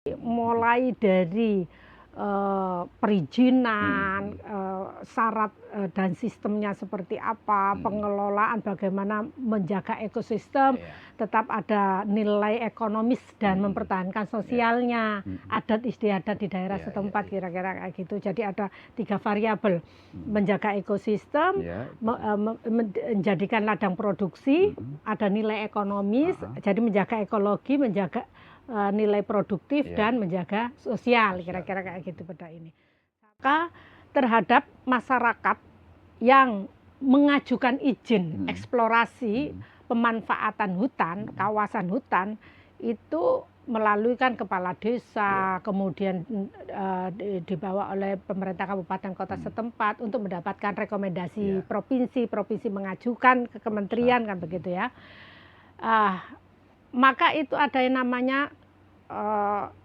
Mulai dari perizinan, syarat dan sistemnya seperti apa, pengelolaan bagaimana menjaga ekosistem, tetap ada nilai ekonomis dan mempertahankan sosialnya, adat istiadat di daerah setempat, kira-kira kayak gitu. Jadi ada 3 variabel, menjaga ekosistem, menjadikan ladang produksi, ada nilai ekonomis, jadi menjaga ekologi, menjaga nilai produktif dan menjaga sosial, kira-kira kayak gitu pada ini. Maka terhadap masyarakat yang mengajukan izin eksplorasi pemanfaatan hutan, kawasan hutan itu melalui kan kepala desa, kemudian dibawa oleh pemerintah kabupaten kota setempat untuk mendapatkan rekomendasi provinsi mengajukan ke kementerian kan begitu ya. Maka itu ada yang namanya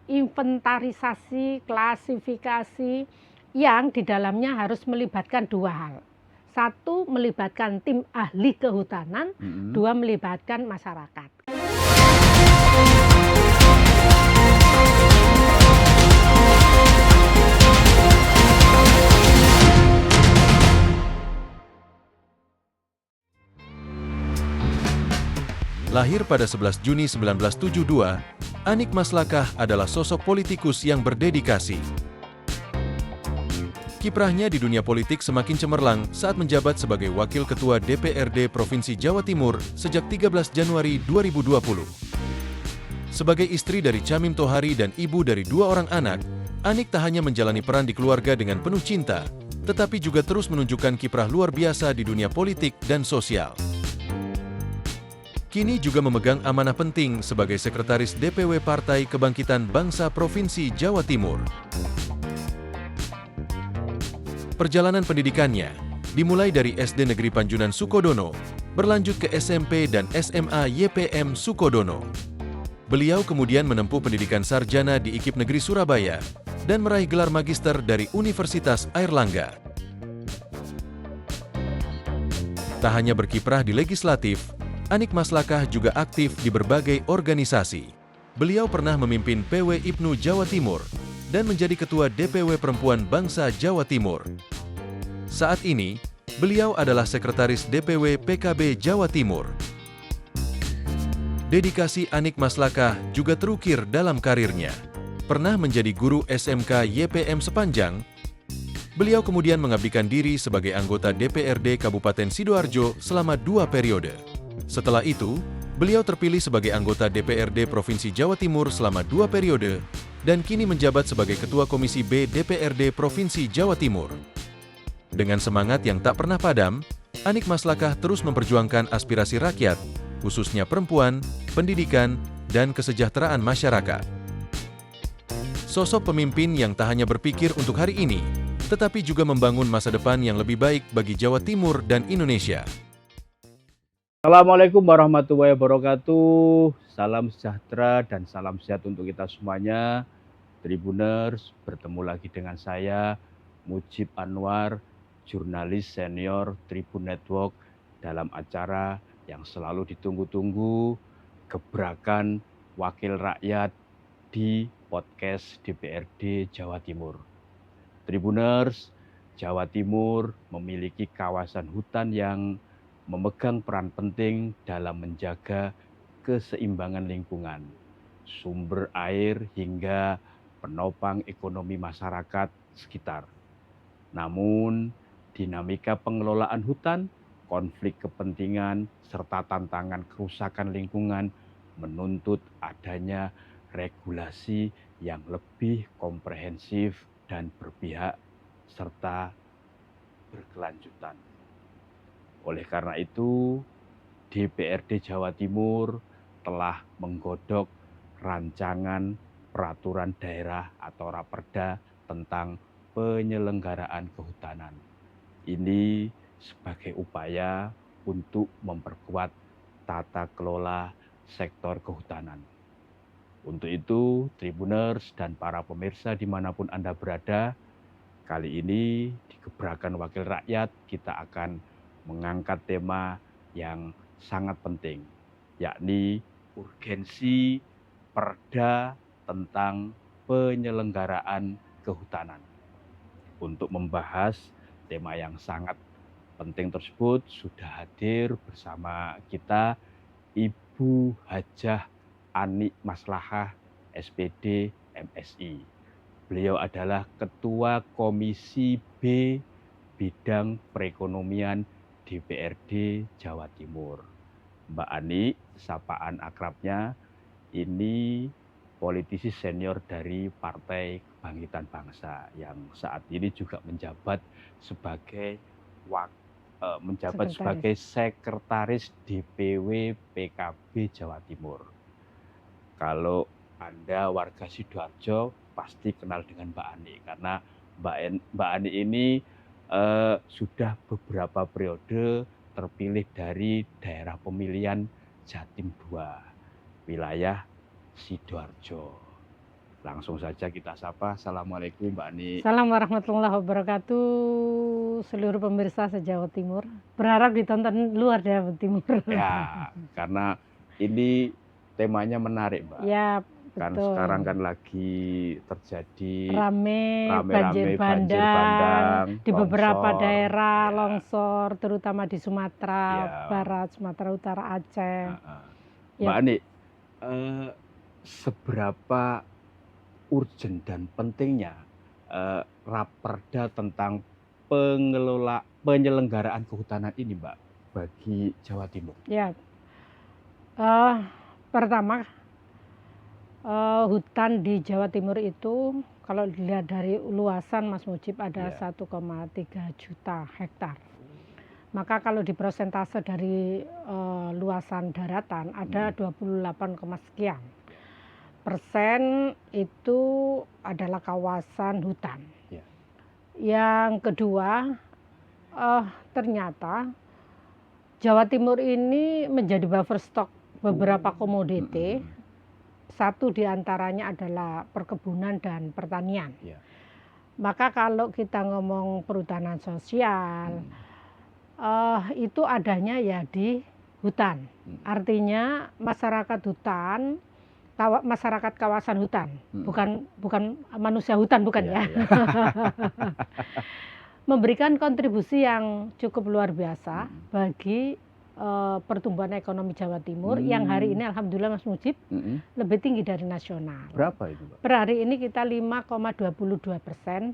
inventarisasi, klasifikasi yang di dalamnya harus melibatkan 2 hal. 1 melibatkan tim ahli kehutanan, 2 melibatkan masyarakat. Lahir pada 11 Juni 1972, Anik Maslakah adalah sosok politikus yang berdedikasi. Kiprahnya di dunia politik semakin cemerlang saat menjabat sebagai Wakil Ketua DPRD Provinsi Jawa Timur sejak 13 Januari 2020. Sebagai istri dari Chamim Tohari dan ibu dari 2 orang anak, Anik tak hanya menjalani peran di keluarga dengan penuh cinta, tetapi juga terus menunjukkan kiprah luar biasa di dunia politik dan sosial. Kini juga memegang amanah penting sebagai Sekretaris DPW Partai Kebangkitan Bangsa Provinsi Jawa Timur. Perjalanan pendidikannya dimulai dari SD Negeri Panjunan Sukodono, berlanjut ke SMP dan SMA YPM Sukodono. Beliau kemudian menempuh pendidikan sarjana di IKIP Negeri Surabaya dan meraih gelar magister dari Universitas Airlangga. Tak hanya berkiprah di legislatif, Anik Maslakah juga aktif di berbagai organisasi. Beliau pernah memimpin PW IPNU Jawa Timur dan menjadi Ketua DPW Perempuan Bangsa Jawa Timur. Saat ini, beliau adalah Sekretaris DPW PKB Jawa Timur. Dedikasi Anik Maslakah juga terukir dalam karirnya. Pernah menjadi guru SMK YPM Sepanjang, beliau kemudian mengabdikan diri sebagai anggota DPRD Kabupaten Sidoarjo selama 2 periode. Setelah itu, beliau terpilih sebagai anggota DPRD Provinsi Jawa Timur selama 2 periode dan kini menjabat sebagai Ketua Komisi B DPRD Provinsi Jawa Timur. Dengan semangat yang tak pernah padam, Anik Maslakah terus memperjuangkan aspirasi rakyat, khususnya perempuan, pendidikan, dan kesejahteraan masyarakat. Sosok pemimpin yang tak hanya berpikir untuk hari ini, tetapi juga membangun masa depan yang lebih baik bagi Jawa Timur dan Indonesia. Assalamualaikum warahmatullahi wabarakatuh. Salam sejahtera dan salam sehat untuk kita semuanya. Tribuners, bertemu lagi dengan saya, Mujib Anwar, jurnalis senior Tribun Network dalam acara yang selalu ditunggu-tunggu, Gebrakan Wakil Rakyat di podcast DPRD Jawa Timur. Tribuners, Jawa Timur memiliki kawasan hutan yang memegang peran penting dalam menjaga keseimbangan lingkungan, sumber air hingga penopang ekonomi masyarakat sekitar. Namun, dinamika pengelolaan hutan, konflik kepentingan, serta tantangan kerusakan lingkungan menuntut adanya regulasi yang lebih komprehensif dan berpihak serta berkelanjutan. Oleh karena itu, DPRD Jawa Timur telah menggodok rancangan peraturan daerah atau Raperda tentang penyelenggaraan kehutanan. Ini sebagai upaya untuk memperkuat tata kelola sektor kehutanan. Untuk itu, Tribuners dan para pemirsa dimanapun Anda berada, kali ini di Gebrakan Wakil Rakyat kita akan mengangkat tema yang sangat penting, yakni urgensi perda tentang penyelenggaraan kehutanan. Untuk membahas tema yang sangat penting tersebut sudah hadir bersama kita Ibu Hajah Ani Maslahah SPD MSI. Beliau adalah Ketua Komisi B Bidang Perekonomian DPRD Jawa Timur. Mbak Ani, sapaan akrabnya, ini politisi senior dari Partai Kebangkitan Bangsa yang saat ini juga menjabat sebagai sekretaris DPW PKB Jawa Timur. Kalau Anda warga Sidoarjo pasti kenal dengan Mbak Ani karena Mbak Ani ini sudah beberapa periode terpilih dari daerah pemilihan Jatim II, wilayah Sidoarjo. Langsung saja kita sapa. Assalamualaikum Mbak Ani. Assalamualaikum warahmatullahi wabarakatuh. Seluruh pemirsa se-Jawa Timur. Berharap ditonton luar Jawa Timur. Ya, karena ini temanya menarik, Mbak. Ya, Kan betul. sekarang kan lagi terjadi rame banjir banjir bandang, bandang di beberapa longsor. daerah, Ya. longsor terutama di Sumatera Ya. Barat, Sumatera Utara, Aceh. Mbak Ya. Ani, seberapa urgent dan pentingnya Raperda tentang penyelenggaraan kehutanan ini, Mbak, bagi Jawa Timur? Ya, pertama hutan di Jawa Timur itu kalau dilihat dari luasan Mas Mujib ada Ya. 1,3 juta hektar. Maka kalau diprosentase dari luasan daratan ada 28, sekian persen itu adalah kawasan hutan. Ya. Yang kedua, ternyata Jawa Timur ini menjadi buffer stock beberapa komoditi. Satu diantaranya adalah perkebunan dan pertanian. Ya. Maka kalau kita ngomong perhutanan sosial, itu adanya ya di hutan. Artinya masyarakat hutan, masyarakat kawasan hutan, bukan manusia hutan, bukan ya. Memberikan kontribusi yang cukup luar biasa bagi pertumbuhan ekonomi Jawa Timur yang hari ini alhamdulillah Mas Mujib lebih tinggi dari nasional. Berapa itu, Mbak? Per hari ini kita 5,22%,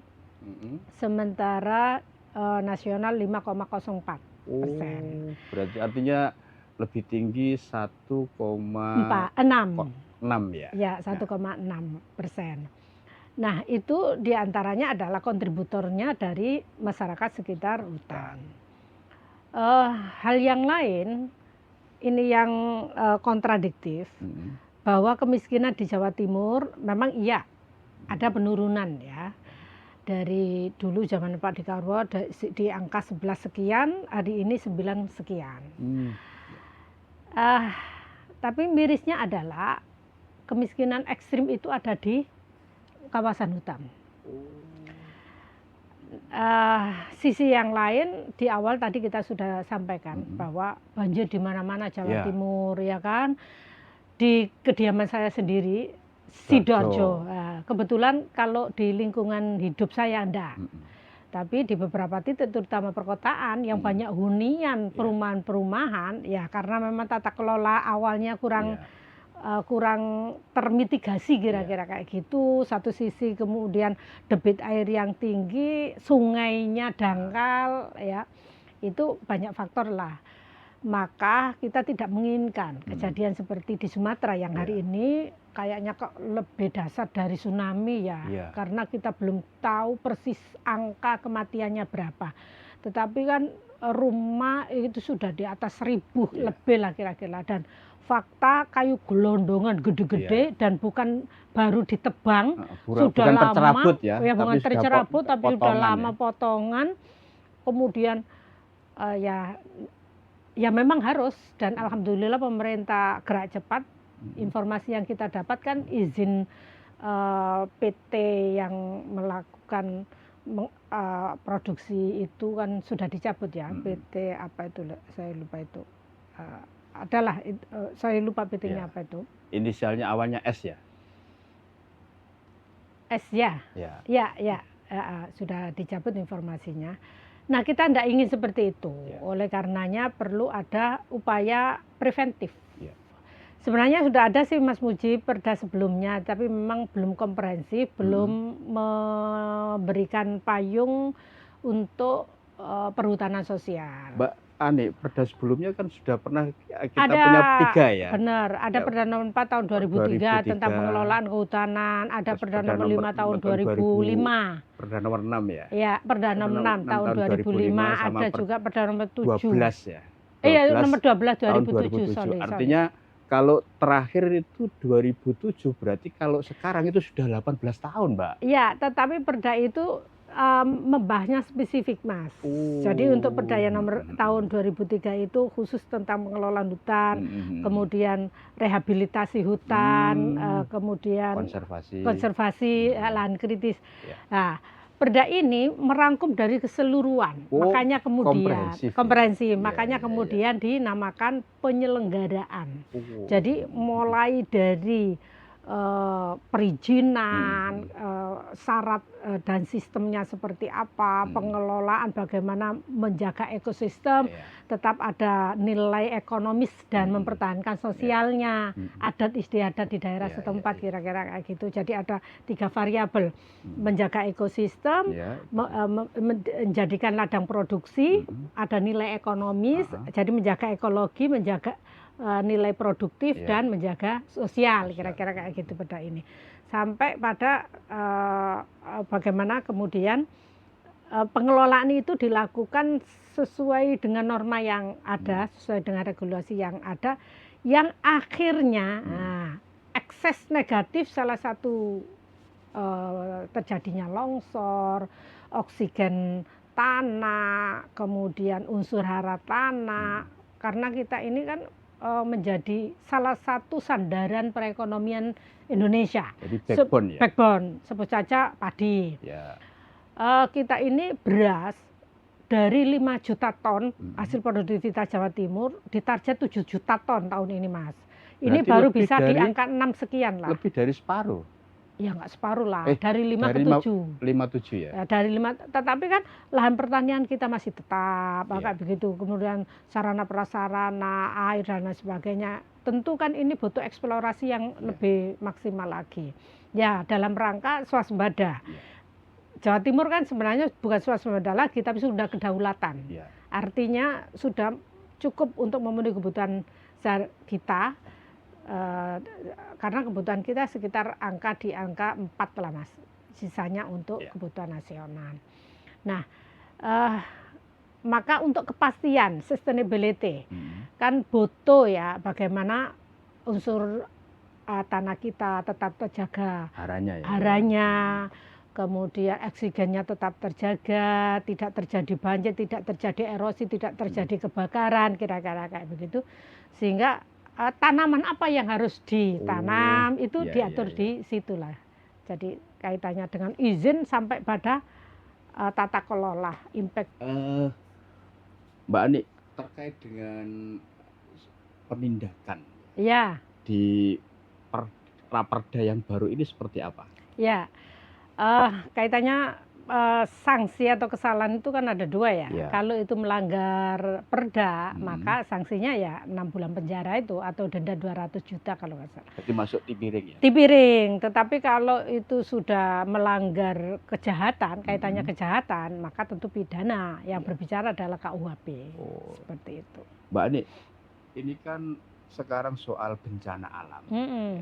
sementara nasional 5,04%. Berarti artinya lebih tinggi 1,6 ya? Ya, 1,6%. Nah, itu diantaranya adalah kontributornya dari masyarakat sekitar hutan. Hal yang lain, ini yang kontradiktif, bahwa kemiskinan di Jawa Timur memang iya ada penurunan ya. Dari dulu zaman Pak Dekarwo di angka 11 sekian, hari ini 9 sekian. Tapi mirisnya adalah kemiskinan ekstrim itu ada di kawasan hutan. Sisi yang lain di awal tadi kita sudah sampaikan bahwa banjir di mana-mana Jawa Timur, ya kan. Di kediaman saya sendiri Sidoarjo. Kebetulan kalau di lingkungan hidup saya enggak. Tapi di beberapa titik terutama perkotaan yang banyak hunian perumahan-perumahan, ya karena memang tata kelola awalnya kurang termitigasi kira-kira kayak gitu. Satu sisi kemudian debit air yang tinggi, sungainya dangkal, ya itu banyak faktor lah. Maka kita tidak menginginkan kejadian seperti di Sumatera yang hari ini kayaknya kok lebih dasar dari tsunami ya. Karena kita belum tahu persis angka kematiannya berapa. Tetapi kan rumah itu sudah di atas 1.000 lebih lah kira-kira. Dan fakta kayu gelondongan gede-gede dan bukan baru ditebang, sudah bukan lama, tercerabut ya, bukan tercerabut tapi sudah lama ya. potongan. Kemudian ya memang harus, dan alhamdulillah pemerintah gerak cepat. Informasi yang kita dapatkan izin PT yang melakukan produksi itu kan sudah dicabut ya. PT apa itu saya lupa itu. Adalah saya lupa PT-nya apa itu. Inisialnya awalnya S ya? Ya, Ya. sudah dicabut informasinya. Nah, kita tidak ingin seperti itu. Ya. Oleh karenanya perlu ada upaya preventif. Ya. Sebenarnya sudah ada sih Mas Muji perda sebelumnya, tapi memang belum komprehensif, belum memberikan payung untuk perhutanan sosial. Mbak Ani, perda sebelumnya kan sudah pernah kita Ada, punya 3 ya. benar, ada Ya. Perda Nomor 4 tahun 2003 tentang 2003. pengelolaan kehutanan, ada Terus Perda Perda Nomor 5 tahun 2005. 2005. Perda nomor 6 ya. Ya, Perda Perda Nomor nomor 6 6 tahun tahun 2005, 2005 sama ada juga Perda Nomor 7. 12 ya. Iya, 12 Nomor 12 tahun 2007, 2007. sorry. Artinya kalau terakhir itu 2007, berarti kalau sekarang itu sudah 18 tahun, Mbak. Iya, tetapi perda itu membahasnya spesifik, Mas. Jadi untuk perda yang nomor tahun 2003 itu khusus tentang pengelolaan hutan, kemudian rehabilitasi hutan, kemudian konservasi lahan kritis. Ya. Nah, perda ini merangkum dari keseluruhan, makanya kemudian komprehensif, makanya kemudian dinamakan penyelenggaraan. Jadi mulai dari perizinan, syarat dan sistemnya seperti apa, pengelolaan bagaimana menjaga ekosistem, tetap ada nilai ekonomis dan mempertahankan sosialnya, adat istiadat di daerah setempat, kira-kira kayak gitu. Jadi ada 3 variabel, menjaga ekosistem, menjadikan ladang produksi, ada nilai ekonomis, jadi menjaga ekologi, menjaga nilai produktif dan menjaga sosial, kira-kira kayak gitu perda ini. Sampai pada bagaimana kemudian pengelolaan itu dilakukan sesuai dengan norma yang ada, sesuai dengan regulasi yang ada, yang akhirnya ekses negatif salah satu terjadinya longsor, oksigen tanah, kemudian unsur hara tanah, karena kita ini kan menjadi salah satu sandaran perekonomian Indonesia. Jadi backbone ya? Backbone, sebut saja padi. Ya. Kita ini beras dari 5 juta ton hasil produktivitas Jawa Timur ditarget 7 juta ton tahun ini, Mas. Ini Berarti baru bisa di angka 6 sekian lah. Lebih dari separuh. Ya nggak separuh lah, dari 5 ke 7. 5-7 ya? Dari 5, tetapi kan lahan pertanian kita masih tetap, kayak begitu. Kemudian sarana prasarana, air dan lain sebagainya. Tentu kan ini butuh eksplorasi yang lebih maksimal lagi. Ya, dalam rangka swasembada. Jawa Timur kan sebenarnya bukan swasembada lagi, tapi sudah kedaulatan. Artinya sudah cukup untuk memenuhi kebutuhan kita. Karena kebutuhan kita sekitar di angka 4 lah, Mas, sisanya untuk kebutuhan nasional. Nah, maka untuk kepastian sustainability kan butuh ya bagaimana unsur tanah kita tetap terjaga haranya, kemudian oksigennya tetap terjaga, tidak terjadi banjir, tidak terjadi erosi, tidak terjadi kebakaran, kira-kira kayak begitu, sehingga tanaman apa yang harus ditanam itu diatur di situlah. Jadi kaitannya dengan izin sampai pada tata kelola impact. Mbak Ani, terkait dengan penindakan di raperda yang baru ini seperti apa? Ya, kaitannya sanksi atau kesalahan itu kan ada 2 ya. Kalau itu melanggar perda, maka sanksinya ya 6 bulan penjara itu atau denda 200 juta kalau nggak salah. Jadi masuk tipiring ya? Tipiring, tetapi kalau itu sudah melanggar kejahatan, kaitannya kejahatan, maka tentu pidana. Yang berbicara adalah KUHP. Seperti itu. Mbak Ani, ini kan sekarang soal bencana alam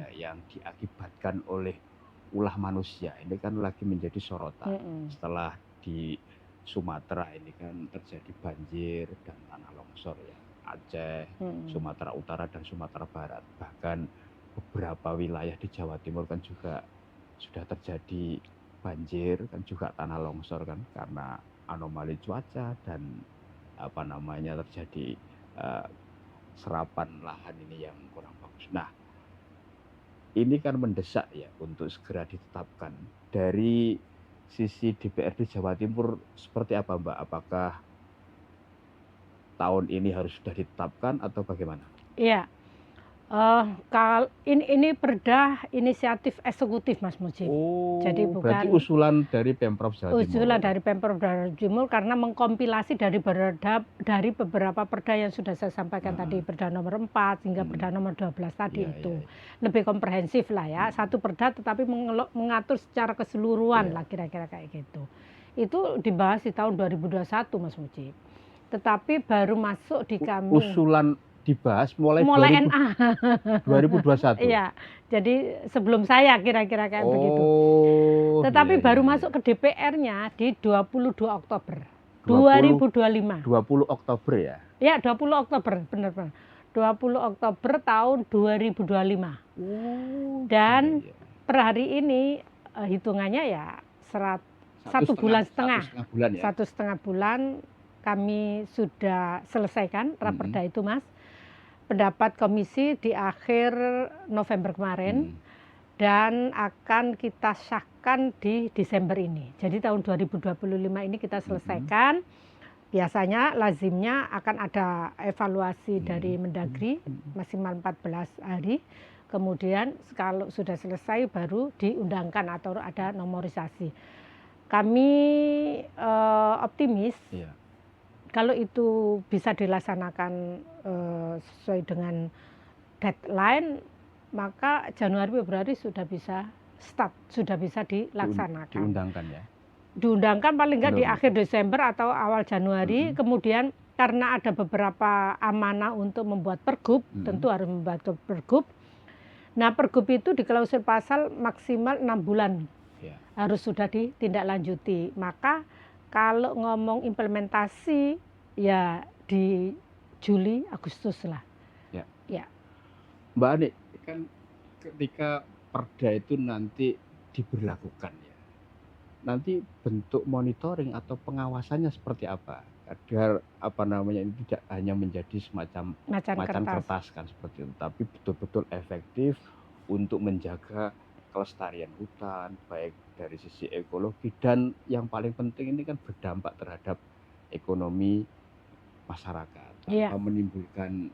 yang diakibatkan oleh ulah manusia, ini kan lagi menjadi sorotan. Setelah di Sumatera ini kan terjadi banjir dan tanah longsor ya, Aceh, Sumatera Utara dan Sumatera Barat. Bahkan beberapa wilayah di Jawa Timur kan juga sudah terjadi banjir, kan juga tanah longsor kan karena anomali cuaca dan terjadi serapan lahan ini yang kurang bagus. Nah, ini kan mendesak ya untuk segera ditetapkan. Dari sisi DPRD Jawa Timur seperti apa, Mbak? Apakah tahun ini harus sudah ditetapkan atau bagaimana? Iya, Ini perda inisiatif eksekutif Mas Mujib. Oh, Jadi berarti bukan usulan dari Pemprov Jawa Timur. usulan dari Pemprov Jawa Timur karena mengkompilasi dari beberapa perda yang sudah saya sampaikan tadi, Perda nomor 4 hingga Perda nomor 12 tadi Iya, itu. iya, iya. Lebih komprehensif lah ya. Satu perda tetapi mengatur secara keseluruhan Iya. lah kira-kira kayak gitu. Itu dibahas di tahun 2021 Mas Mujib. Tetapi baru masuk di kami Usulan dibahas mulai NA. 2021. Iya. Jadi sebelum saya kira-kira kayak begitu. Oh, Tetapi iya, baru iya, masuk iya. ke DPR-nya di 22 Oktober 20 2025. 20 Oktober ya? Ya, 20 Oktober, benar-benar. 20 Oktober tahun 2025. Oh, Dan iya, iya. per hari ini hitungannya ya satu bulan setengah. 1,5 bulan ya? 1,5 bulan kami sudah selesaikan raperda itu Mas. Pendapat komisi di akhir November kemarin. Dan akan kita sahkan di Desember ini. Jadi tahun 2025 ini kita selesaikan. Biasanya lazimnya akan ada evaluasi dari Mendagri maksimal 14 hari. Kemudian kalau sudah selesai baru diundangkan atau ada nomorisasi. Kami optimis Iya. kalau itu bisa dilaksanakan sesuai dengan deadline, maka Januari Februari sudah bisa start, sudah bisa dilaksanakan. Diundangkan ya? Diundangkan paling nggak di Belum. akhir Desember atau awal Januari. Kemudian karena ada beberapa amanah untuk membuat pergub, tentu harus membuat pergub. Nah, pergub itu di klausul pasal maksimal 6 bulan Ya. harus sudah ditindaklanjuti. Maka kalau ngomong implementasi ya di Juli Agustus lah. Ya. Ya. Mbak Ani, kan ketika perda itu nanti diberlakukan ya, nanti bentuk monitoring atau pengawasannya seperti apa agar ini tidak hanya menjadi semacam macan kertas kan seperti itu, tapi betul-betul efektif untuk menjaga kelestarian hutan baik dari sisi ekologi dan yang paling penting ini kan berdampak terhadap ekonomi masyarakat tanpa menimbulkan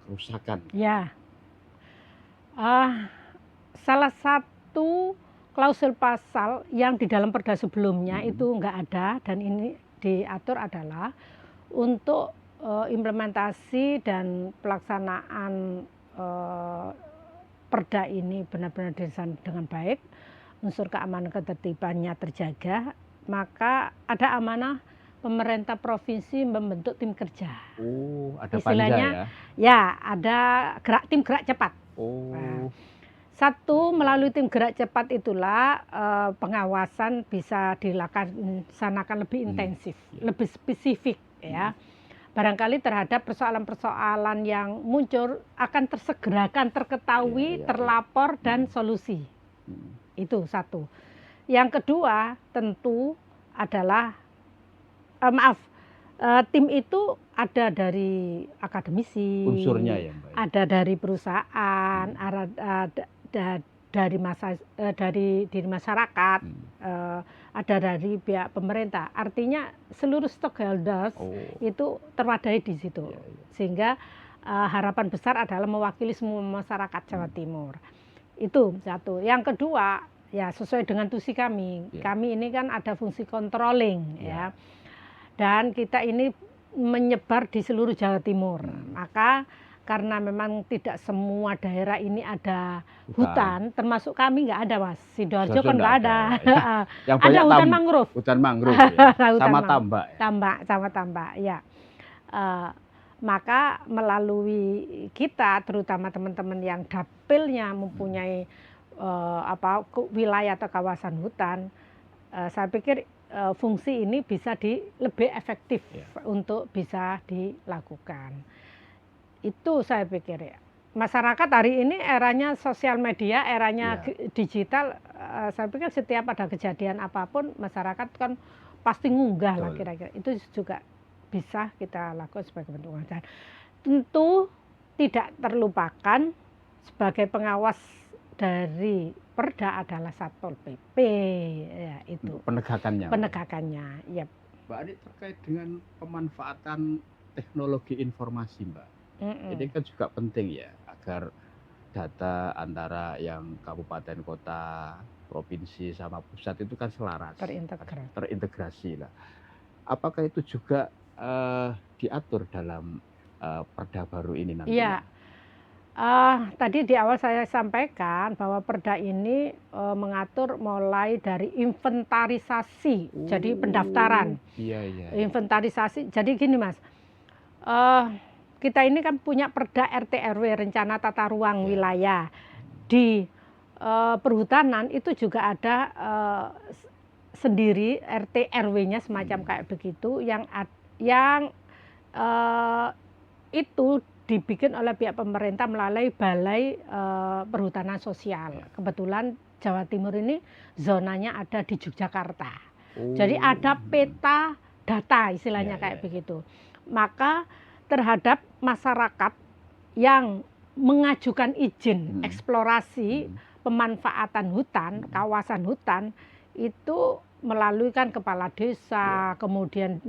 kerusakan. Ya. Salah satu klausul pasal yang di dalam perda sebelumnya itu nggak ada dan ini diatur adalah untuk implementasi dan pelaksanaan perda ini benar-benar dilaksanakan dengan baik, unsur keamanan ketertibannya terjaga, maka ada amanah pemerintah provinsi membentuk tim kerja. Oh, ada istilahnya panja ya? Ya, ada tim gerak cepat. Oh. Satu, melalui tim gerak cepat itulah pengawasan bisa dilaksanakan lebih intensif, lebih spesifik ya. Barangkali terhadap persoalan-persoalan yang muncul akan tersegerakan, terketahui, terlapor dan solusi. Itu satu. Yang kedua tentu adalah tim itu ada dari akademisi, unsurnya ya Mbak. Ada dari perusahaan, dari masyarakat, ada dari pihak pemerintah. Artinya seluruh stakeholders itu terwadai di situ. Sehingga harapan besar adalah mewakili semua masyarakat Jawa Timur. Itu satu. Yang kedua, ya sesuai dengan tusi kami. Kami ini kan ada fungsi controlling ya. Dan kita ini menyebar di seluruh Jawa Timur. Maka karena memang tidak semua daerah ini ada hutan, termasuk kami nggak ada Mas. Sidoarjo kan nggak ada. Yang ada hutan mangrove. Hutan mangrove ya. Sama tambak. Sama tambak, ya. Maka melalui kita, terutama teman-teman yang dapilnya mempunyai wilayah atau kawasan hutan, saya pikir fungsi ini bisa lebih efektif untuk bisa dilakukan. Itu saya pikir ya. Masyarakat hari ini eranya sosial media, eranya digital. Saya pikir setiap ada kejadian apapun, masyarakat kan pasti ngunggah lah kira-kira. Itu juga bisa kita lakukan sebagai bentuk pengawasan. Tentu tidak terlupakan sebagai pengawas dari perda adalah Satpol PP, ya itu. Penegakannya, ya. Mbak Ani, terkait dengan pemanfaatan teknologi informasi, Mbak. Ini kan juga penting ya, agar data antara yang kabupaten kota, provinsi sama pusat itu kan selaras, terintegrasi lah. Apakah itu juga diatur dalam Perda baru ini nanti? Iya. Tadi di awal saya sampaikan bahwa Perda ini mengatur mulai dari inventarisasi, jadi pendaftaran. Iya. Inventarisasi, jadi gini Mas, kita ini kan punya Perda RT RW, rencana tata ruang wilayah. Di perhutanan itu juga ada sendiri RT RW-nya semacam kayak begitu, yang itu dibikin oleh pihak pemerintah melalui Balai Perhutanan Sosial. Kebetulan Jawa Timur ini zonanya ada di Yogyakarta. Jadi ada peta data istilahnya kayak begitu. Maka terhadap masyarakat yang mengajukan izin eksplorasi pemanfaatan hutan, kawasan hutan, itu melalui kan kepala desa, kemudian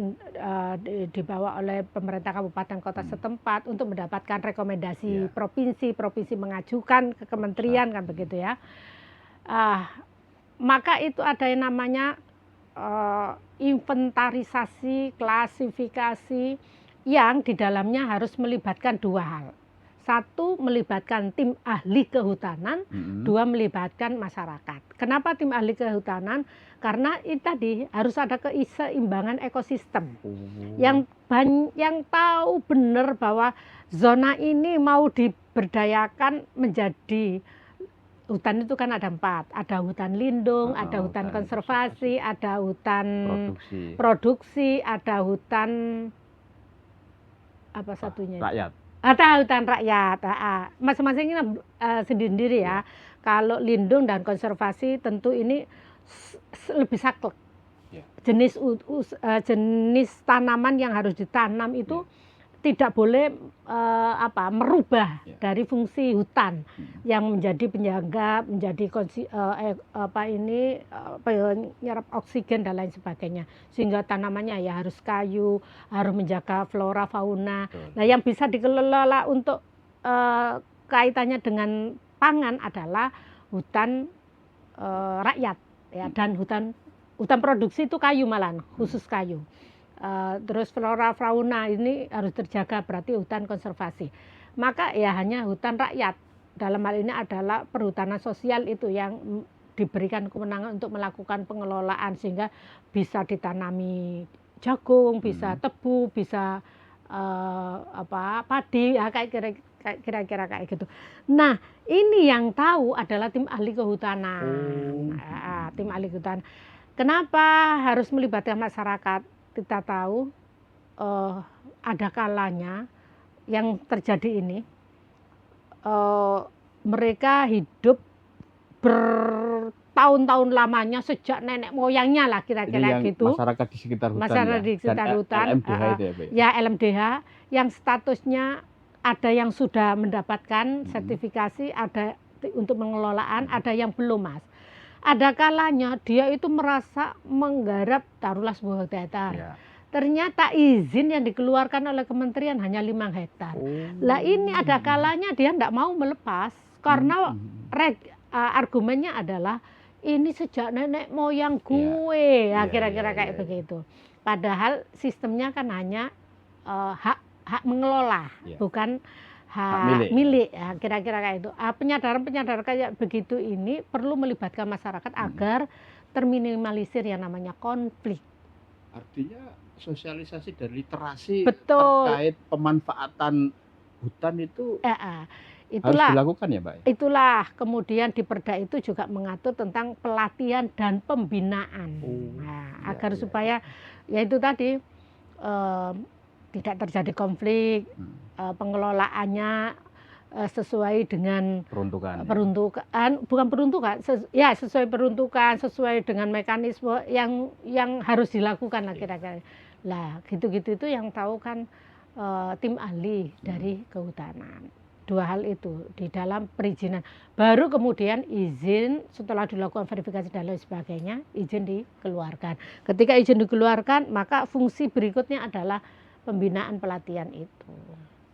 dibawa oleh pemerintah kabupaten kota setempat untuk mendapatkan rekomendasi provinsi mengajukan ke kementerian kan begitu ya. Maka itu ada yang namanya inventarisasi, klasifikasi yang di dalamnya harus melibatkan dua hal. Satu, melibatkan tim ahli kehutanan, dua, melibatkan masyarakat. Kenapa tim ahli kehutanan? Karena itu tadi harus ada keseimbangan ekosistem. Yang tahu benar bahwa zona ini mau diberdayakan menjadi hutan itu kan ada 4. Ada hutan lindung, ada hutan konservasi, ada hutan produksi, ada hutan apa satunya? Rakyat. Ada hutan rakyat, masing-masing ini sendiri-sendiri ya. Kalau lindung dan konservasi tentu ini lebih saklek. Jenis tanaman yang harus ditanam itu tidak boleh merubah dari fungsi hutan yang menjadi penjaga, menjadi penyerap oksigen dan lain sebagainya. Sehingga tanamannya ya harus kayu, harus menjaga flora fauna. Nah, yang bisa dikelola untuk kaitannya dengan pangan adalah hutan rakyat ya, dan hutan produksi itu kayu malahan, khusus kayu. Terus flora fauna ini harus terjaga, berarti hutan konservasi. Maka ya hanya hutan rakyat, dalam hal ini adalah perhutanan sosial itu yang diberikan kewenangan untuk melakukan pengelolaan sehingga bisa ditanami jagung, bisa tebu, bisa padi, ya kayak kira-kira kayak gitu. Nah, ini yang tahu adalah tim ahli kehutanan. Tim ahli kehutanan. Kenapa harus melibatkan masyarakat? Kita tahu ada kalanya yang terjadi ini, mereka hidup bertahun-tahun lamanya sejak nenek moyangnya lah kira-kira gitu. Masyarakat di sekitar hutan. Masyarakat di sekitar hutan. LMDH itu ya, Pak? Ya, LMDH yang statusnya ada yang sudah mendapatkan sertifikasi, ada untuk pengelolaan, ada yang belum, Mas. Ada kalanya dia itu merasa menggarap taruhlah 10 hektar. Ternyata izin yang dikeluarkan oleh kementerian hanya 5 hektar. Lah ini ada kalanya dia tidak mau melepas karena argumennya adalah ini sejak nenek moyang gue, kira-kira kayak begitu. Padahal sistemnya kan hanya hak mengelola, bukan hak milik, ya, kira-kira kayak itu. Penyadaran kayak begitu ini perlu melibatkan masyarakat agar terminimalisir yang namanya konflik. Artinya sosialisasi dan literasi terkait pemanfaatan hutan itu itulah, harus dilakukan ya, Pak? Itulah kemudian di Perda itu juga mengatur tentang pelatihan dan pembinaan, agar supaya ya itu tadi tidak terjadi konflik, pengelolaannya sesuai dengan peruntukan, bukan peruntukan, sesuai peruntukan, sesuai dengan mekanisme yang harus dilakukan lah kira-kira. Lah gitu-gitu itu yang tahu kan tim ahli dari kehutanan. Dua hal itu di dalam perizinan. Baru kemudian izin setelah dilakukan verifikasi dan lain sebagainya, izin dikeluarkan. Ketika izin dikeluarkan, maka fungsi berikutnya adalah pembinaan pelatihan itu.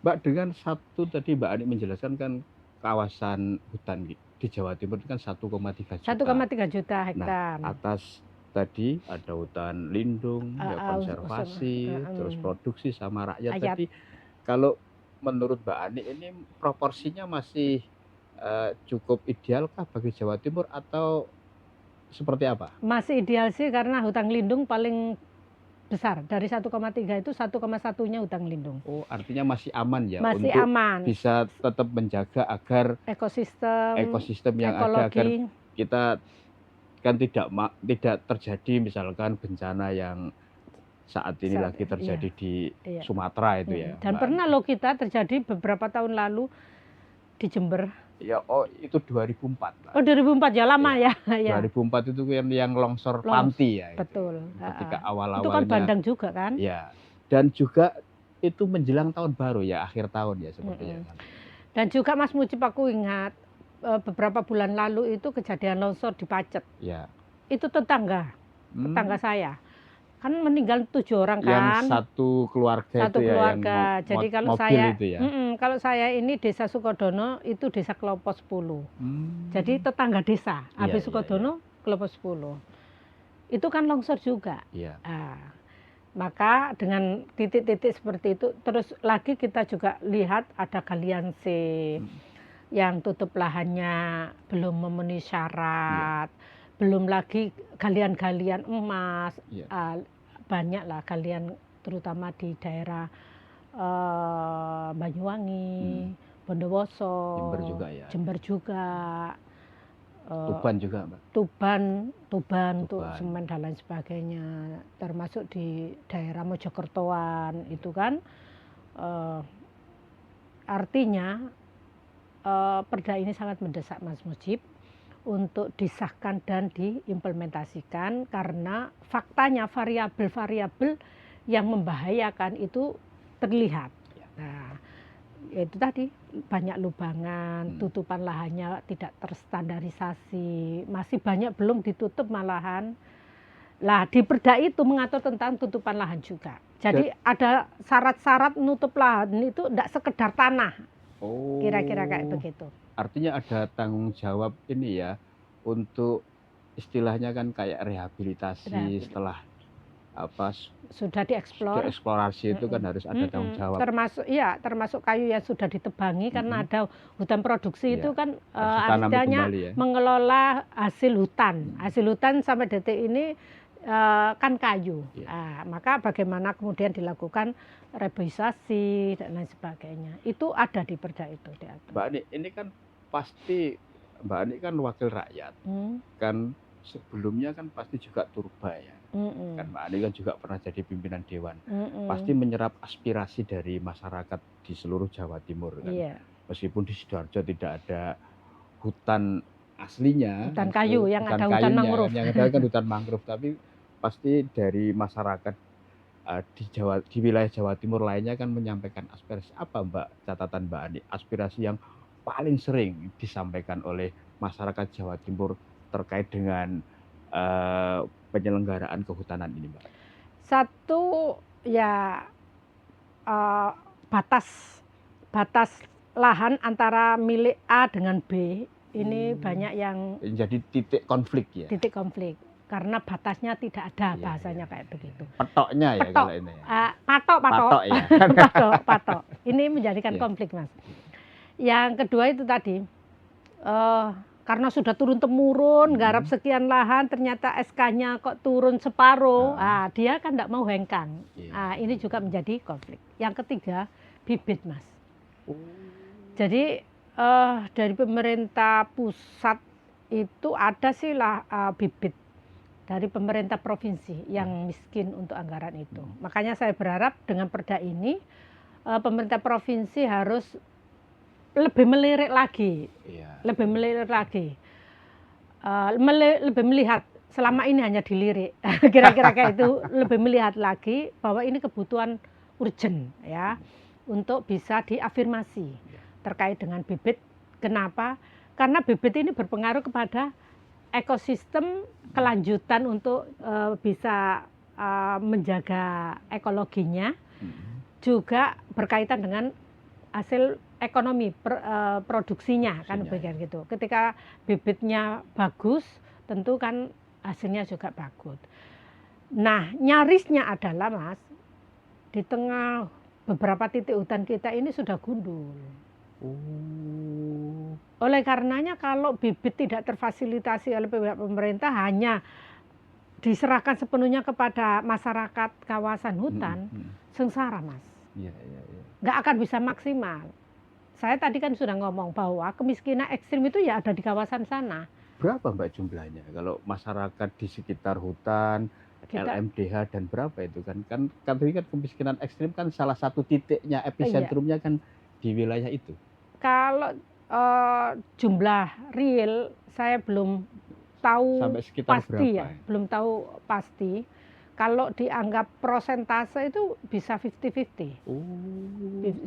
Mbak, dengan satu tadi Mbak Ani menjelaskan kan kawasan hutan di Jawa Timur kan 1,3 juta. 1,3 juta Nah, hektar. atas tadi ada hutan lindung, ya konservasi, terus produksi sama rakyat. Tadi kalau menurut Mbak Ani ini proporsinya masih cukup idealkah bagi Jawa Timur atau seperti apa? Masih ideal sih karena hutan lindung paling besar. Dari 1,3 itu 1,1-nya hutan lindung. Oh, artinya masih aman ya Masih untuk aman. bisa tetap menjaga agar ekosistem yang ekologi. ada agar kita kan tidak terjadi misalkan bencana yang saat ini lagi terjadi di Sumatera itu ya. Dan pernah loh kita terjadi beberapa tahun lalu di Jember. Ya, itu 2004. Oh, 2004 ya lama ya. 2004 itu yang longsor Panti ya. Betul. Ketika awal-awalnya. Itu kan bandang juga kan? Ya. Dan juga itu menjelang tahun baru ya, akhir tahun ya sepertinya. Dan juga Mas Mujib, aku ingat beberapa bulan lalu itu kejadian longsor di Pacet. Ya. Itu tetangga saya. Kan meninggal 7 orang kan. Yang satu keluarga satu itu keluarga. Ya, jadi kalau saya kalau saya ini Desa Sukodono itu Desa Klopo 10. Jadi tetangga desa. Habis Sukodono Klopo 10. Itu kan longsor juga. Maka dengan titik-titik seperti itu, terus lagi kita juga lihat ada galian C yang tutup lahannya belum memenuhi syarat. Belum lagi galian-galian emas, banyak lah galian terutama di daerah Banyuwangi, Bondowoso, Jember juga, Tuban juga, Mbak. Tuban untuk semen dan lain sebagainya, termasuk di daerah Mojokertoan itu kan, artinya perda ini sangat mendesak Mas Mujib untuk disahkan dan diimplementasikan karena faktanya variabel-variabel yang membahayakan itu terlihat. Nah, itu tadi banyak lubangan, tutupan lahannya tidak terstandarisasi, masih banyak belum ditutup malahan. Lah di perda itu mengatur tentang tutupan lahan juga. Jadi ada syarat-syarat nutup lahan itu tidak sekedar tanah. Kira-kira kayak begitu. Artinya ada tanggung jawab ini ya untuk istilahnya kan kayak rehabilitasi setelah sudah dieksplorasi itu kan harus ada tanggung jawab. Termasuk kayu yang sudah ditebangi karena ada hutan produksi itu kan artinya mengelola hasil hutan. Hasil hutan sampai detik ini kan kayu. Maka bagaimana kemudian dilakukan reboisasi dan lain sebagainya. Itu ada di perda itu diatur. Mbak Ani, ini kan pasti Mbak Ani kan wakil rakyat. Kan sebelumnya kan pasti juga turba ya. Kan Mbak Ani kan juga pernah jadi pimpinan dewan. Pasti menyerap aspirasi dari masyarakat di seluruh Jawa Timur kan. Meskipun di Sidoarjo tidak ada hutan aslinya, hutan kayu yang ada hutan mangrove. Yang ada kan hutan mangrove, tapi pasti dari masyarakat di wilayah Jawa Timur lainnya kan menyampaikan aspirasi. Apa catatan Mbak Ani aspirasi yang paling sering disampaikan oleh masyarakat Jawa Timur terkait dengan penyelenggaraan kehutanan ini, Mbak? Satu ya batas lahan antara milik A dengan B ini banyak yang jadi titik konflik ya. Titik konflik. Karena batasnya tidak ada bahasanya kayak begitu. Petoknya ya kalau ini. Patok ya. Patok. Ini menjadikan konflik, Mas. Yang kedua itu tadi, karena sudah turun-temurun, garap sekian lahan, ternyata SK-nya kok turun separuh, dia kan tidak mau hengkang. Ini juga menjadi konflik. Yang ketiga, bibit, Mas. Jadi dari pemerintah pusat itu ada sih lah bibit dari pemerintah provinsi yang miskin untuk anggaran itu. Makanya saya berharap dengan perda ini pemerintah provinsi harus lebih melirik lagi, lebih melihat. Selama ini hanya dilirik, kira-kira kayak itu, lebih melihat lagi bahwa ini kebutuhan urgent ya untuk bisa diafirmasi terkait dengan bibit. Kenapa? Karena bibit ini berpengaruh kepada ekosistem kelanjutan untuk bisa menjaga ekologinya, juga berkaitan dengan hasil ekonomi produksinya kan bagian gitu. Ketika bibitnya bagus, tentu kan hasilnya juga bagus. Nah, nyarisnya adalah Mas, di tengah beberapa titik hutan kita ini sudah gundul. Oleh karenanya kalau bibit tidak terfasilitasi oleh pihak pemerintah, hanya diserahkan sepenuhnya kepada masyarakat kawasan hutan, sengsara Mas. Nggak akan bisa maksimal. Saya tadi kan sudah ngomong bahwa kemiskinan ekstrim itu ya ada di kawasan sana. Berapa Mbak jumlahnya? Kalau masyarakat di sekitar hutan, LMDH dan berapa itu kan? Kan kemiskinan ekstrim kan salah satu titiknya, episentrumnya kan di wilayah itu. Kalau jumlah real saya belum tahu pasti ya, belum tahu pasti. Kalau dianggap persentase itu bisa 50-50.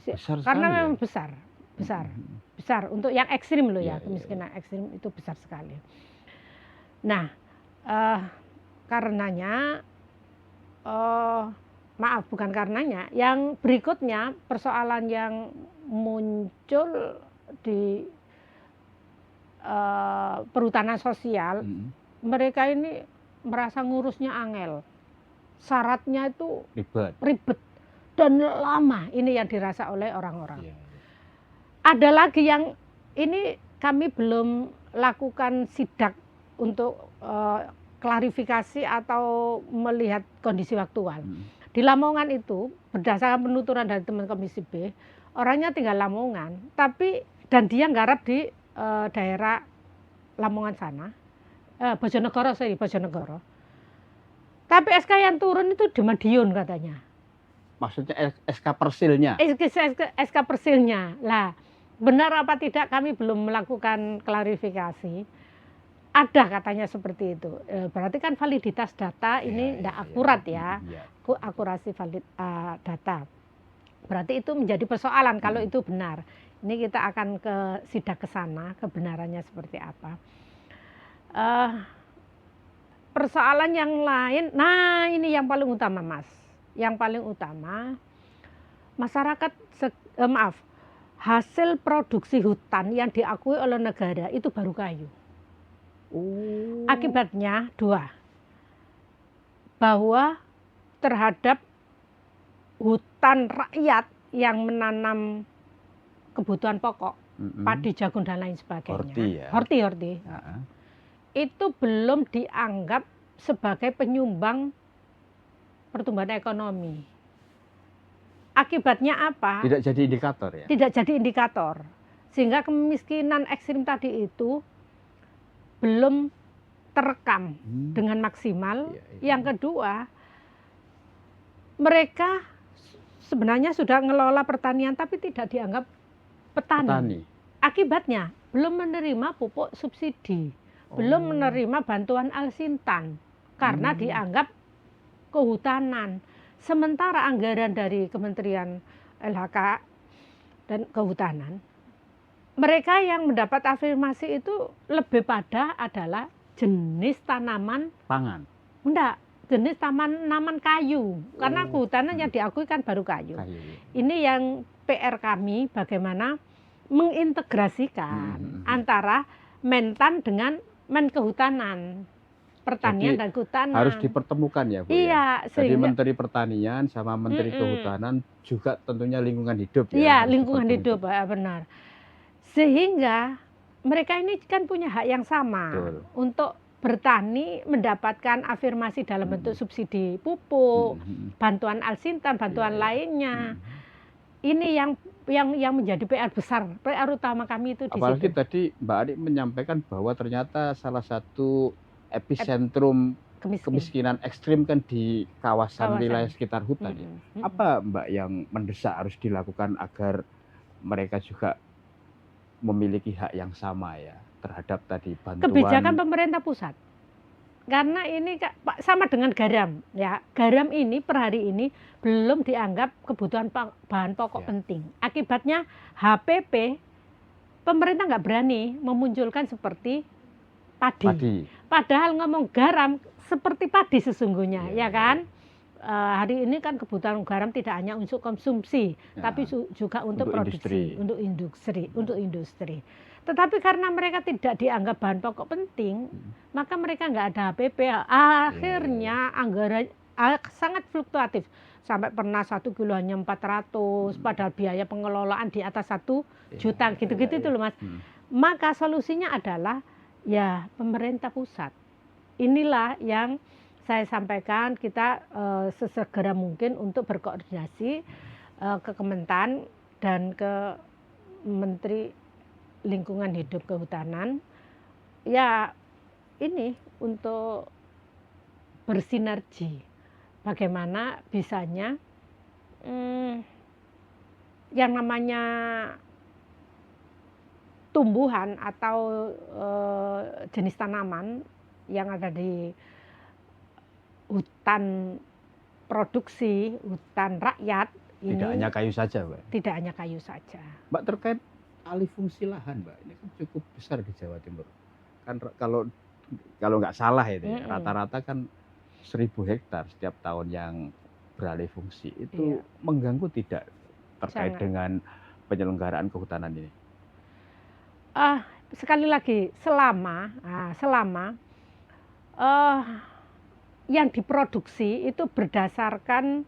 Besar karena sekali memang besar untuk yang ekstrim loh ya, kemiskinan ekstrim itu besar sekali. Nah, karenanya maaf bukan karenanya, yang berikutnya persoalan yang muncul di perhutanan sosial, mereka ini merasa ngurusnya angel, syaratnya itu ribet dan lama, ini yang dirasa oleh orang-orang. Ada lagi yang ini kami belum lakukan sidak untuk klarifikasi atau melihat kondisi faktual. Di Lamongan itu berdasarkan penuturan dari teman Komisi B, orangnya tinggal Lamongan, tapi dan dia nggarap di daerah Lamongan sana, Bojonegoro. Tapi SK yang turun itu di Madiun katanya. Maksudnya SK Persilnya? SK Persilnya. Lah, benar apa tidak kami belum melakukan klarifikasi. Ada katanya seperti itu. Berarti kan validitas data ini tidak akurat ya. Akurasi valid data. Berarti itu menjadi persoalan kalau itu benar. Ini kita akan sidak ke sana, kebenarannya seperti apa. Persoalan yang lain, nah ini yang paling utama Mas. Yang paling utama, masyarakat, hasil produksi hutan yang diakui oleh negara itu baru kayu. Akibatnya dua, bahwa terhadap hutan rakyat yang menanam kebutuhan pokok, padi, jagung dan lain sebagainya, horti, itu belum dianggap sebagai penyumbang pertumbuhan ekonomi. Akibatnya apa? Tidak jadi indikator ya? Tidak jadi indikator. Sehingga kemiskinan ekstrim tadi itu belum terekam dengan maksimal. Yang kedua, mereka sebenarnya sudah ngelola pertanian tapi tidak dianggap petani. Akibatnya belum menerima pupuk subsidi, belum menerima bantuan Al-Sintan karena dianggap kehutanan. Sementara anggaran dari Kementerian LHK dan Kehutanan, mereka yang mendapat afirmasi itu lebih pada adalah jenis tanaman pangan. Enggak, jenis tanaman kayu. Karena kehutanan yang diakui kan baru kayu. Ini yang PR kami bagaimana mengintegrasikan antara Mentan dengan Menkehutanan. Pertanian dan kehutanan harus dipertemukan ya Bu. Iya, ya? Jadi Menteri Pertanian sama Menteri Kehutanan juga tentunya lingkungan hidup ya. Iya, lingkungan hidup benar. Sehingga mereka ini kan punya hak yang sama. Betul. Untuk bertani mendapatkan afirmasi dalam bentuk subsidi pupuk, bantuan Al-Sintan, bantuan lainnya. Ini yang menjadi PR besar, PR utama kami itu di apalagi situ. Tadi Mbak Ani menyampaikan bahwa ternyata salah satu epicentrum kemiskinan ekstrim kan di kawasan wilayah sekitar hutan ya. Apa Mbak yang mendesak harus dilakukan agar mereka juga memiliki hak yang sama ya terhadap tadi bantuan? Kebijakan pemerintah pusat. Karena ini sama dengan garam ya. Garam ini per hari ini belum dianggap kebutuhan bahan pokok penting. Akibatnya HPP pemerintah nggak berani memunculkan seperti padi. Padahal ngomong garam seperti padi sesungguhnya, ya kan? hari ini kan kebutuhan garam tidak hanya untuk konsumsi, tapi juga untuk produksi, untuk industri. Tetapi karena mereka tidak dianggap bahan pokok penting, maka mereka nggak ada HPP. Akhirnya anggaran sangat fluktuatif. Sampai pernah 1 kilo hanya 400, padahal biaya pengelolaan di atas 1 juta, gitu-gitu itu loh Mas. Maka solusinya adalah ya pemerintah pusat. Inilah yang saya sampaikan, kita sesegera mungkin untuk berkoordinasi ke Kementan dan ke Menteri Lingkungan Hidup Kehutanan, ya ini untuk bersinergi bagaimana bisanya yang namanya tumbuhan atau jenis tanaman yang ada di hutan produksi, hutan rakyat ini Tidak hanya kayu saja, Mbak. tidak hanya kayu saja. Mbak, terkait alih fungsi lahan, Mbak, ini kan cukup besar di Jawa Timur. Kan kalau nggak salah itu ya, rata-rata kan 1.000 hektar setiap tahun yang beralih fungsi. Itu mengganggu tidak terkait dengan penyelenggaraan kehutanan ini? Sekali lagi, selama yang diproduksi itu berdasarkan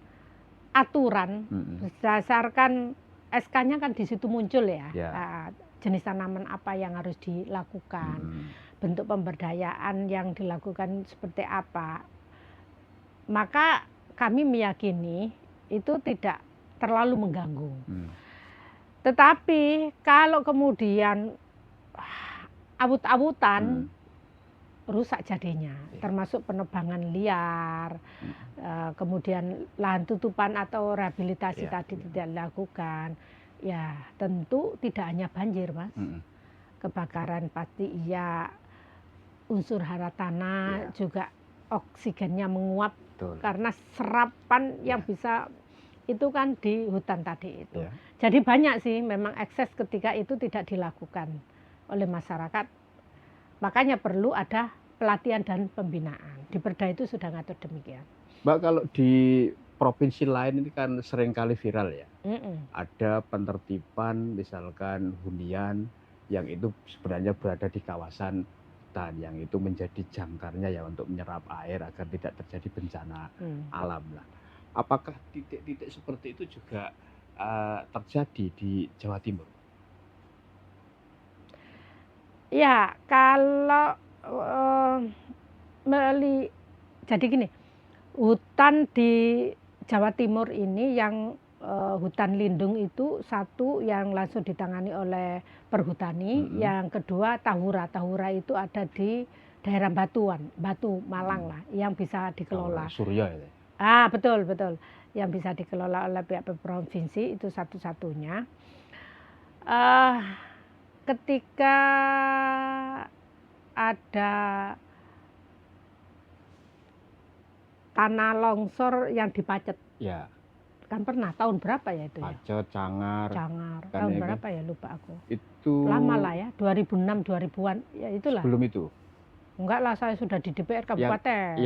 aturan, berdasarkan SK-nya kan di situ muncul ya, jenis tanaman apa yang harus dilakukan, bentuk pemberdayaan yang dilakukan seperti apa. Maka kami meyakini itu tidak terlalu mengganggu. Tetapi kalau kemudian awut-awutan, rusak jadinya, termasuk penebangan liar, kemudian lahan tutupan atau rehabilitasi tadi tidak dilakukan, ya tentu tidak hanya banjir, Mas. Kebakaran pasti iya, unsur hara tanah juga oksigennya menguap. Betul. Karena serapan yang bisa itu kan di hutan tadi itu. Jadi banyak sih memang ekses ketika itu tidak dilakukan oleh masyarakat. Makanya perlu ada pelatihan dan pembinaan. Di Perda itu sudah ngatur demikian. Mbak, kalau di provinsi lain ini kan seringkali viral ya. Ada penertiban misalkan hunian yang itu sebenarnya berada di kawasan hutan, yang itu menjadi jangkarnya ya untuk menyerap air agar tidak terjadi bencana alam lah. Apakah titik-titik seperti itu juga terjadi di Jawa Timur? Ya, kalau jadi gini, hutan di Jawa Timur ini yang hutan lindung itu satu yang langsung ditangani oleh Perhutani, yang kedua Tahura. Tahura itu ada di daerah Batu Malang lah, yang bisa dikelola. Surya itu. Betul, yang bisa dikelola oleh pihak provinsi itu satu-satunya. Ketika ada tanah longsor yang dipacet, kan pernah tahun berapa ya itu ya? Pacet, Cangar. Tahun berapa ya, lupa aku. Itu lama lah ya, 2006 2000-an ya itulah. Sebelum itu? Enggak lah, saya sudah di DPR kabupaten.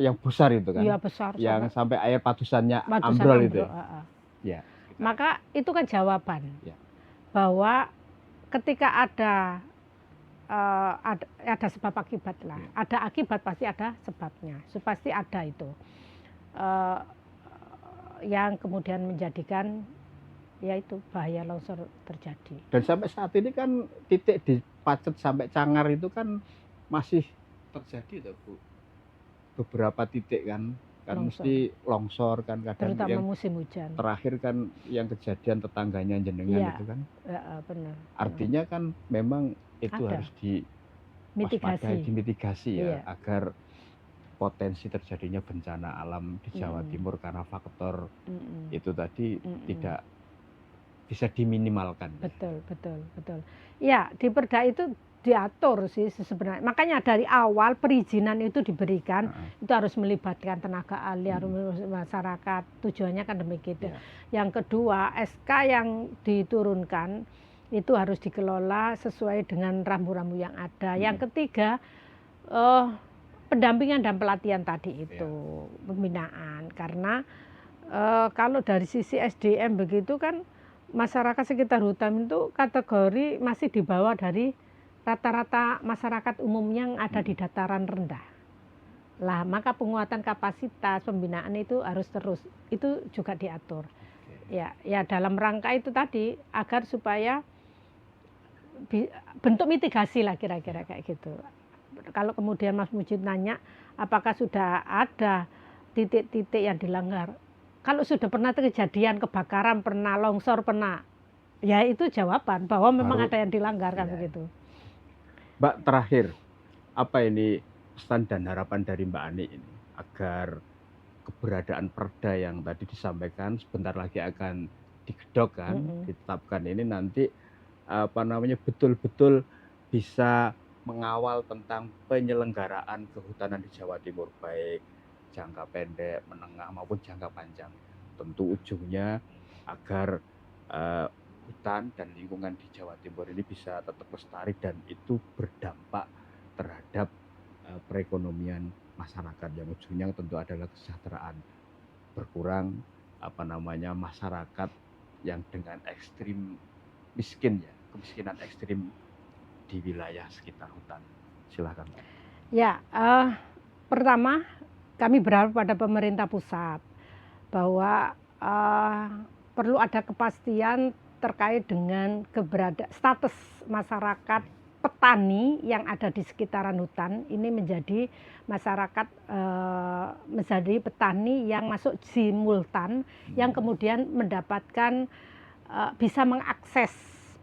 Yang besar itu kan? Iya, besar. Yang sampai air padusannya ambrol itu. Ya. Maka itu kan jawaban bahwa ketika ada sebab akibat lah, ada akibat pasti ada sebabnya, pasti ada itu yang kemudian menjadikan yaitu bahaya longsor terjadi. Dan sampai saat ini kan titik di Pacet sampai Cangar itu kan masih terjadi tuh, Bu. Beberapa titik kan mesti longsor kan, kadang terutama musim hujan. Terakhir kan yang kejadian tetangganya jenengan itu kan. Benar. Artinya kan memang itu harus dimitigasi ya, agar potensi terjadinya bencana alam di Jawa Timur karena faktor itu tadi tidak bisa diminimalkan. Betul. Ya, di Perda itu diatur sih sebenarnya. Makanya dari awal perizinan itu diberikan, itu harus melibatkan tenaga ahli, harus masyarakat. Tujuannya kan demikian. Yang kedua, SK yang diturunkan itu harus dikelola sesuai dengan rambu-rambu yang ada. Yang ketiga, pendampingan dan pelatihan tadi itu, pembinaan. karena kalau dari sisi SDM begitu kan masyarakat sekitar hutan itu kategori masih di bawah dari rata-rata masyarakat umumnya yang ada di dataran rendah. Lah, maka penguatan kapasitas pembinaan itu harus terus, itu juga diatur. Ya dalam rangka itu tadi agar supaya bentuk mitigasi lah kira-kira kayak gitu. Kalau kemudian Mas Mujib nanya apakah sudah ada titik-titik yang dilanggar, kalau sudah pernah kejadian kebakaran, pernah longsor, pernah, ya itu jawaban bahwa memang ada yang dilanggar kan begitu. Mbak, terakhir, apa ini pesan dan harapan dari Mbak Ani ini agar keberadaan perda yang tadi disampaikan sebentar lagi akan digedok kan, ditetapkan ini nanti betul-betul bisa mengawal tentang penyelenggaraan kehutanan di Jawa Timur, baik jangka pendek, menengah maupun jangka panjang. Tentu ujungnya agar hutan dan lingkungan di Jawa Timur ini bisa tetap lestari dan itu berdampak terhadap perekonomian masyarakat yang ujungnya tentu adalah kesejahteraan. Berkurang masyarakat yang dengan ekstrim miskin, ya, kemiskinan ekstrim di wilayah sekitar hutan. Silakan, Pak. Ya, pertama kami berharap pada pemerintah pusat bahwa perlu ada kepastian terkait dengan status masyarakat petani yang ada di sekitaran hutan ini menjadi masyarakat menjadi petani yang masuk simultan yang kemudian mendapatkan bisa mengakses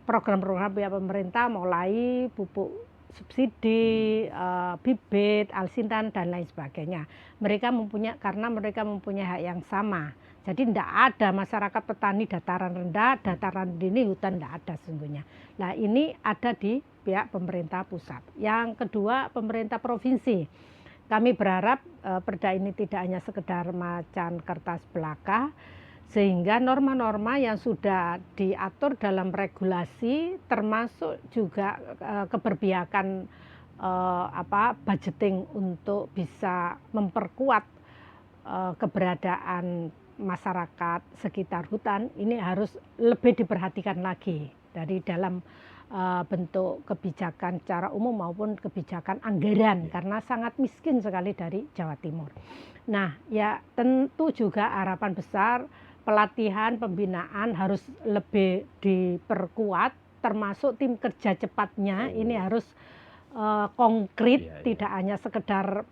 program-program pihak pemerintah mulai pupuk subsidi, bibit, alsintan dan lain sebagainya. Karena mereka mempunyai hak yang sama. Jadi tidak ada masyarakat petani dataran rendah, dataran dini, hutan tidak ada sesungguhnya. Nah ini ada di pihak pemerintah pusat. Yang kedua pemerintah provinsi. Kami berharap perda ini tidak hanya sekedar macan kertas belaka, sehingga norma-norma yang sudah diatur dalam regulasi termasuk juga keberpihakan budgeting untuk bisa memperkuat keberadaan masyarakat sekitar hutan ini harus lebih diperhatikan lagi dari dalam bentuk kebijakan secara umum maupun kebijakan anggaran karena sangat miskin sekali dari Jawa Timur. Nah, ya tentu juga harapan besar pelatihan pembinaan harus lebih diperkuat termasuk tim kerja cepatnya ini harus konkret, tidak hanya sekedar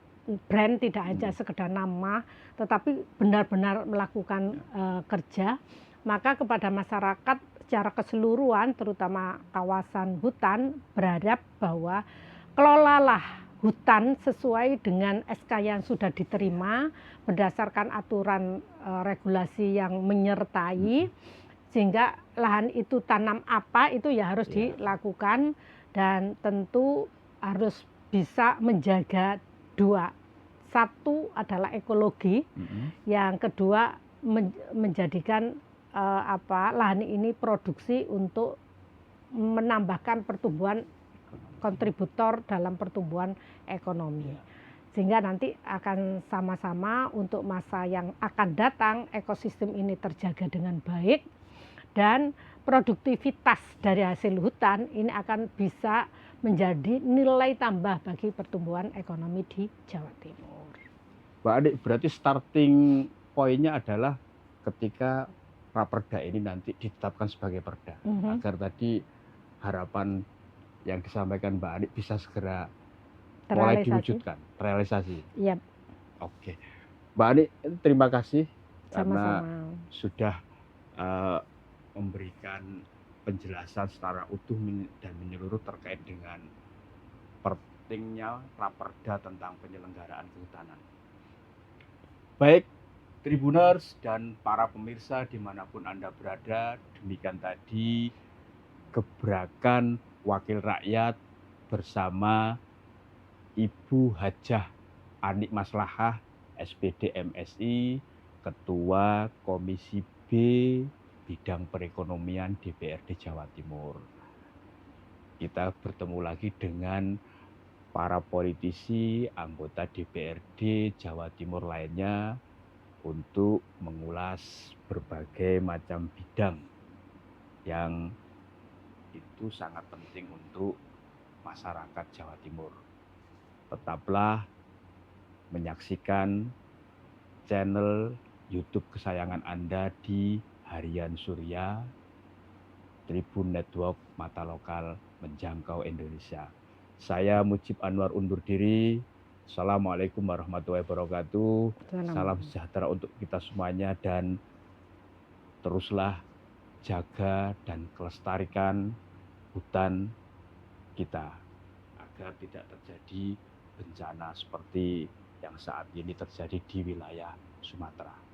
brand, tidak hanya sekedar nama, tetapi benar-benar melakukan kerja. Maka kepada masyarakat secara keseluruhan, terutama kawasan hutan, berharap bahwa kelolalah hutan sesuai dengan SK yang sudah diterima berdasarkan aturan regulasi yang menyertai, sehingga lahan itu tanam apa itu ya harus dilakukan dan tentu harus bisa menjaga dua. Satu adalah ekologi, yang kedua menjadikan lahan ini produksi untuk menambahkan pertumbuhan kontributor dalam pertumbuhan ekonomi. Sehingga nanti akan sama-sama untuk masa yang akan datang ekosistem ini terjaga dengan baik dan produktivitas dari hasil hutan ini akan bisa menjadi nilai tambah bagi pertumbuhan ekonomi di Jawa Timur. Mbak Adik, berarti starting poinnya adalah ketika raperda ini nanti ditetapkan sebagai perda, agar tadi harapan yang disampaikan Mbak Adik bisa segera mulai diwujudkan, terrealisasi. Iya. Oke, Mbak Adik, terima kasih Sama-sama. karena sudah memberikan penjelasan secara utuh dan menyeluruh terkait dengan pentingnya raperda tentang penyelenggaraan kehutanan. Baik, Tribuners dan para pemirsa dimanapun Anda berada, demikian tadi gebrakan Wakil Rakyat bersama Ibu Hajah Ani Maslahah, SPD MSI, Ketua Komisi B Bidang Perekonomian DPRD Jawa Timur. Kita bertemu lagi dengan para politisi, anggota DPRD Jawa Timur lainnya untuk mengulas berbagai macam bidang yang itu sangat penting untuk masyarakat Jawa Timur. Tetaplah menyaksikan channel YouTube kesayangan Anda di Harian Surya, Tribun Network Mata Lokal Menjangkau Indonesia. Saya Mujib Anwar undur diri. Assalamualaikum warahmatullahi wabarakatuh. Salam sejahtera untuk kita semuanya dan teruslah jaga dan kelestarikan hutan kita agar tidak terjadi bencana seperti yang saat ini terjadi di wilayah Sumatera.